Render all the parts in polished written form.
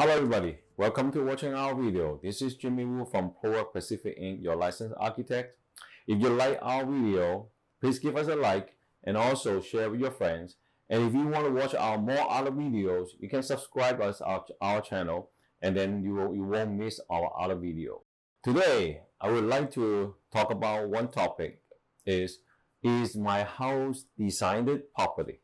Hello everybody, welcome to watching our video. This is Jimmy Wu from Prowork Pacific Inc, your licensed architect. If you like our video, please give us a like and also share with your friends. And if you want to watch our more other videos, you can subscribe us our channel, and then you won't miss our other video. Today, I would like to talk about one topic is my house designed properly?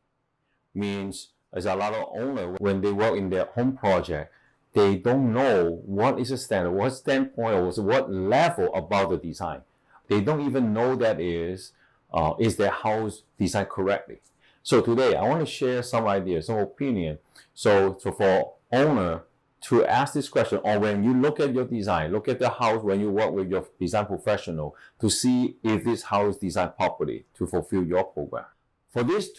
Means as a lot of owners, when they work in their home project, they don't know what is the standard, what standpoint, or what level about the design. They don't even know that is their house designed correctly. So today, I want to share some ideas, some opinion. So for owner to ask this question, or when you look at your design, look at the house when you work with your design professional to see if this house is designed properly to fulfill your program. For this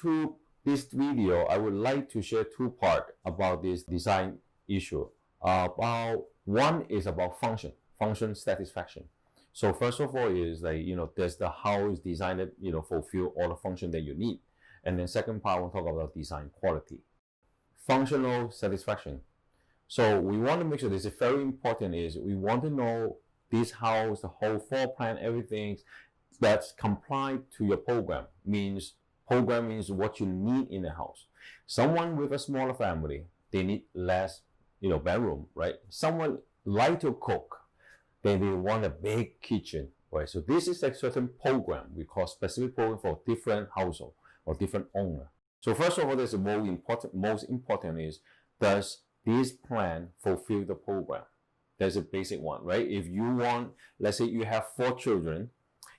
video, I would like to share two parts about this design issue. One is about function satisfaction. So first of all is like, does the house designed, fulfill all the function that you need? And then second part, we'll talk about design quality. Functional satisfaction. So we want to make sure this is very important is we want to know this house, the whole floor plan, everything that's compliant to your program. Program means what you need in the house. Someone with a smaller family, they need less, bedroom, right? Someone like to cook, then they want a big kitchen, right? So this is a certain program we call specific program for different household or different owner. So first of all, this is most important is, does this plan fulfill the program? That's a basic one, right? If you want, let's say you have 4 children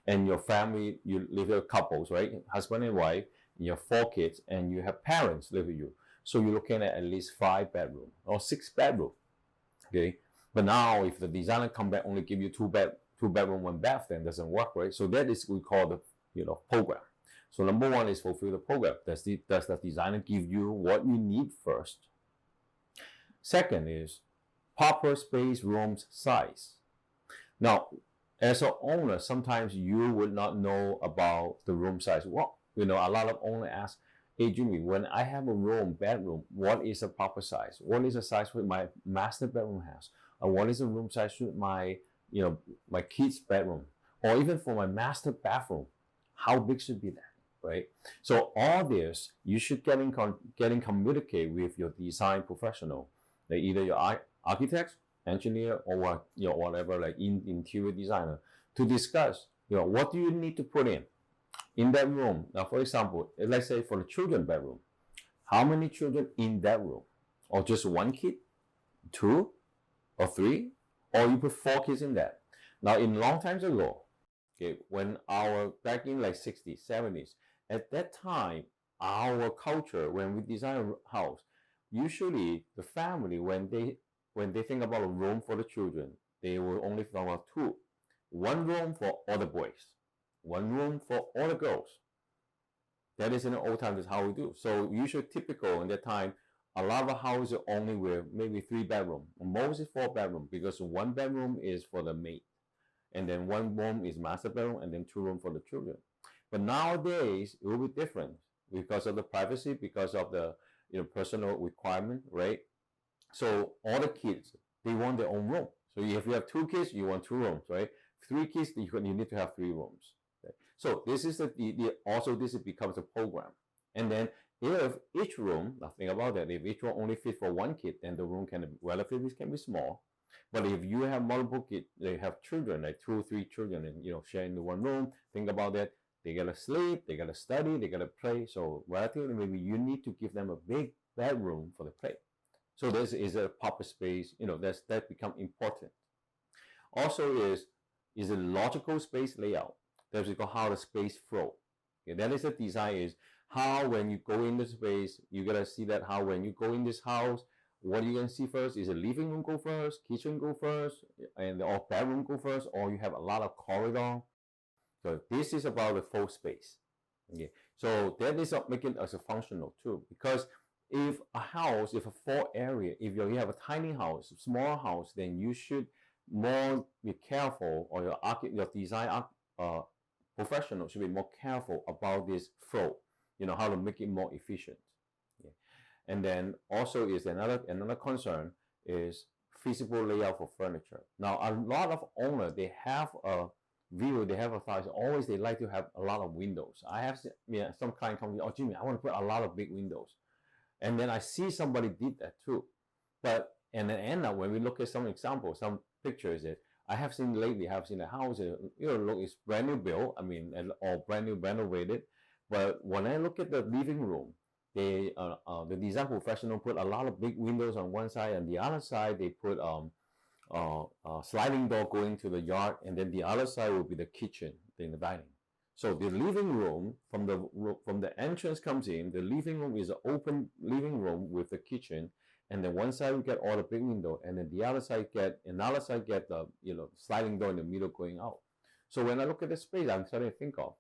and your family, you live with couples, right? Husband and wife, you have 4 kids, and you have parents live with you. So you're looking at least 5 bedroom or 6 bedroom, okay? But now if the designer come back only give you 2 bedroom, 1 bath, then it doesn't work, right? So that is we call the program. So number one is fulfill the program. Does the designer give you what you need first? Second is proper space, rooms, size. Now, as an owner, sometimes you would not know about the room size. Well, a lot of owners ask, hey Jimmy, when I have a bedroom, what is the proper size? What is the size for my master bedroom house? Or what is the room size for my, my kids' bedroom? Or even for my master bathroom? How big should be that, right? So all this, you should get in communicate with your design professional, like either your architect, engineer, or whatever, like interior designer, to discuss, what do you need to put in that room. Now, for example, let's say for the children bedroom, how many children in that room? Or just 1 kid, 2 or 3, or you put 4 kids in that. Now, in long times ago, okay, back in like 60s, 70s, at that time, our culture, when we design a house, usually the family, when they think about a room for the children, they will only think about 2. 1 room for all the boys, 1 room for all the girls. That is in the old times, that's how we do. So usually typical in that time, a lot of houses only with maybe 3 bedroom. Most is 4 bedroom because 1 bedroom is for the maid. And then 1 room is master bedroom, and then 2 room for the children. But nowadays, it will be different because of the privacy, because of the personal requirement, right? So all the kids, they want their own room. So if you have 2 kids, you want 2 rooms, right? 3 kids, you need to have 3 rooms. Okay? So this is this becomes a program. And then if each room, now think about that, if each room only fits for 1 kid, then the room can be small. But if you have multiple kids, they have children, like 2 or 3 children, and sharing the 1 room, think about that. They gotta sleep, they gotta study, they gotta play. So relatively, maybe you need to give them a big bedroom for the play. So this is a proper space, that become important. Also is a logical space layout. That's how the space flow. Okay, that is the design is how when you go in the space, you gotta see that how when you go in this house, what you can see first is a living room go first, kitchen go first, and or bedroom go first, or you have a lot of corridor. So this is about the full space. Okay, so that is making it as a functional too, because if a 4 area, if you have a tiny house, small house, then you should more be careful, or your design professional should be more careful about this flow, how to make it more efficient. Yeah. And then also is another concern is feasible layout for furniture. Now, a lot of owners, they have a view, they have a thought. Always they like to have a lot of windows. I have some client come to me, oh Jimmy, I want to put a lot of big windows. And then I see somebody did that too. But and then end up when we look at some examples, some pictures that I have seen lately, I have seen a house, look, it's brand new built, or brand new renovated. But when I look at the living room, they the design professional put a lot of big windows on one side, and the other side they put sliding door going to the yard, and then the other side will be the kitchen, then the dining. So the living room from the entrance comes in. The living room is an open living room with the kitchen, and then one side we get all the big window, and then the other side get the sliding door in the middle going out. So when I look at the space, I'm starting to think of,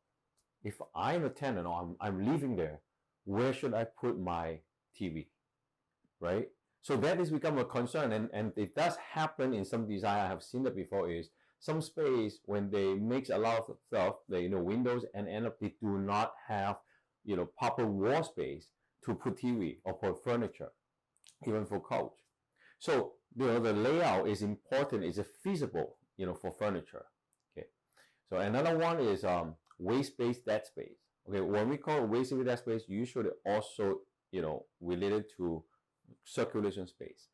if I'm a tenant or I'm living there, where should I put my TV, right? So that has become a concern, and it does happen in some design. I have seen that before. Is some space when they mix a lot of stuff, windows, and end up they do not have proper wall space to put TV or put furniture, even for couch. So the layout is important. Is feasible for furniture. Okay. So another one is waste space, dead space. Okay, when we call waste space, dead space, usually also related to circulation space.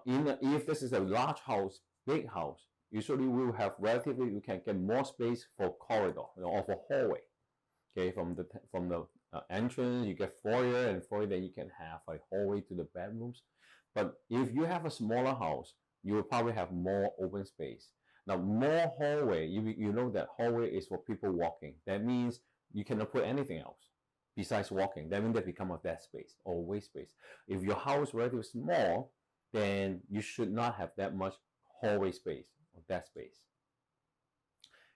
If this is a large house, big house, usually we will have you can get more space for corridor or for hallway. Okay, from the entrance you get foyer, and foyer then you can have a hallway to the bedrooms. But if you have a smaller house, you will probably have more open space. Now, more hallway, you know that hallway is for people walking. That means you cannot put anything else besides walking. That means that become a dead space or waste space. If your house is relatively small, then you should not have that much hallway space or dead space.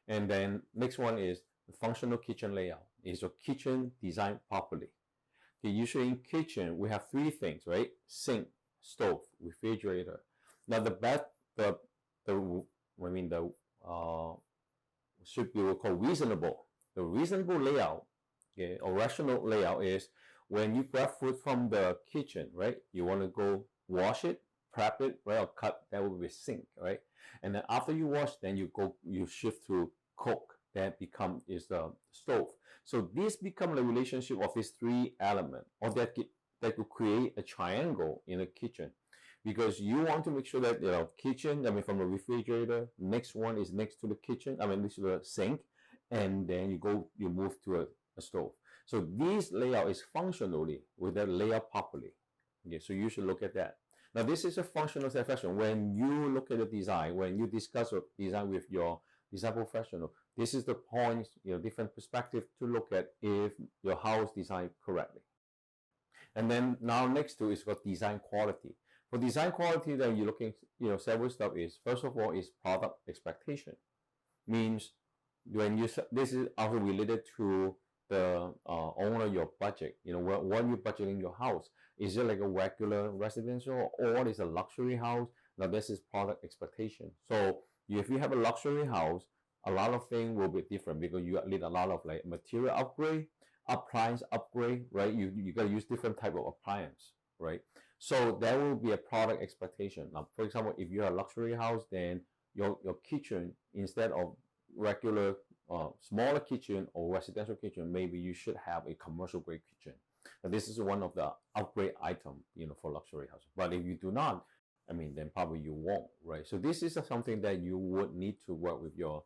And then next one is the functional kitchen layout. Is your kitchen designed properly? Okay, usually in kitchen we have three things, right? Sink, stove, refrigerator. Now should be called reasonable. The reasonable layout, okay, or rational layout is when you grab food from the kitchen, right? You want to go wash it, prep it, right, or cut. That will be sink, right? And then after you wash, then you shift to cook. That is the stove. So this become the relationship of these three elements, or that could create a triangle in the kitchen, because you want to make sure that kitchen, from the refrigerator, next one is next to the kitchen, next to the sink, and then you move to a stove. So this layout is functionally with that layout properly. Okay, so you should look at that. Now this is a functional fashion. When you look at the design, when you discuss your design with your design professional, this is the point, different perspective to look at if your house designed correctly. And then now next to is for design quality. For design quality, then you're looking, several stuff is, first of all, is product expectation. Means when this is also related to the owner, your budget. What you budget in your house. Is it like a regular residential or is a luxury house? Now this is product expectation. So if you have a luxury house, a lot of things will be different because you need a lot of like material upgrade, appliance upgrade, right? You got to use different type of appliance, right? So there will be a product expectation. Now, for example, if you're a luxury house, then your kitchen, instead of regular smaller kitchen or residential kitchen, maybe you should have a commercial grade kitchen. Now, this is one of the upgrade item, for luxury houses. But if you do not, then probably you won't, right? So this is something that you would need to work with your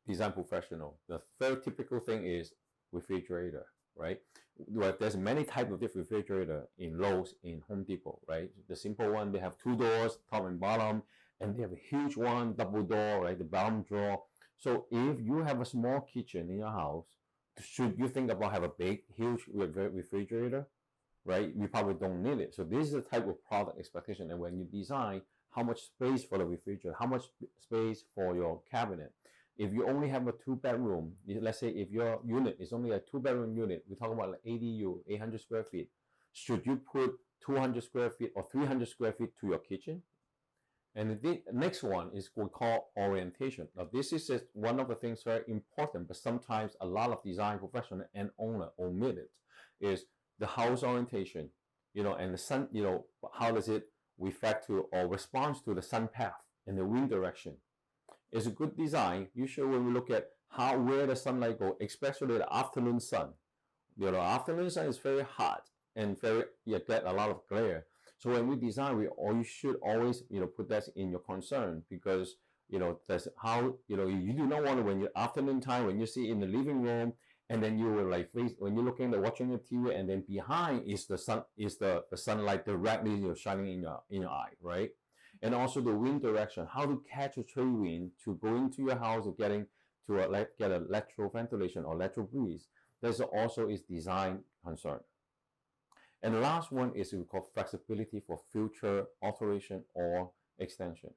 design professional. The third typical thing is refrigerator, right? Well, there's many types of different refrigerator in Lowe's, in Home Depot, right? The simple one, they have two doors, top and bottom, and they have a huge one, double door, right? The bottom drawer. So if you have a small kitchen in your house, should you think about have a big, huge refrigerator, right? You probably don't need it. So this is the type of product expectation. And when you design, how much space for the refrigerator, how much space for your cabinet. If you only have a 2-bedroom, let's say if your unit is only a 2-bedroom unit, we're talking about like ADU, 800 square feet. Should you put 200 square feet or 300 square feet to your kitchen? And the next one is we call orientation. Now this is just one of the things very important, but sometimes a lot of design professional and owner omit it, is the house orientation, and the sun, how does it reflect to or responds to the sun path and the wind direction. It's a good design. Usually when we look at where the sunlight go, especially the afternoon sun. Afternoon sun is very hot and get a lot of glare. So when we design, you should always put that in your concern, because that's how you do not want to, when you're afternoon time, when you see in the living room, and then you will when you're looking at watching the TV, and then behind is the sunlight directly shining in your eye, right? And also the wind direction, how to catch a trade wind to go into your house or get a lateral ventilation or lateral breeze. This also is design concern. And the last one is we call flexibility for future alteration or extension.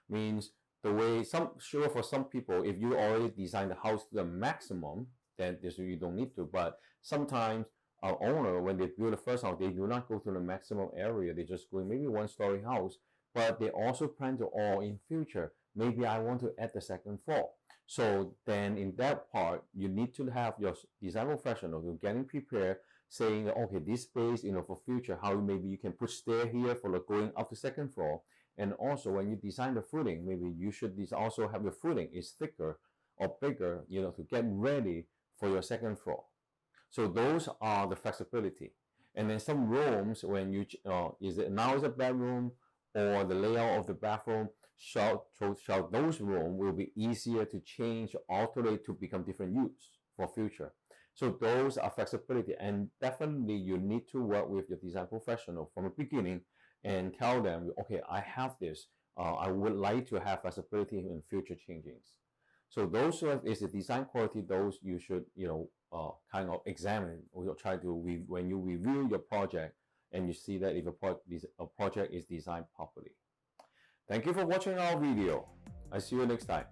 Means the way for some people, if you already design the house to the maximum, then you don't need to. But sometimes our owner, when they build the first house, they do not go to the maximum area. They just go maybe one-story house, but they also plan to, in future, maybe I want to add the second floor. So then in that part, you need to have your design professional who getting prepared, saying that, okay, this space, for future, how maybe you can put stair here for going up the second floor. And also when you design the footing, maybe you should also have your footing is thicker or bigger, to get ready for your second floor. So those are the flexibility. And then some rooms, when you, is it a bedroom, or the layout of the bathroom, those rooms will be easier to change, alternate to become different use for future. So those are flexibility, and definitely you need to work with your design professional from the beginning and tell them, okay, I have this. I would like to have flexibility in future changings. So those is the design quality. Those you should kind of examine, or try to when you review your project, and you see that if a project is designed properly. Thank you for watching our video. I see you next time.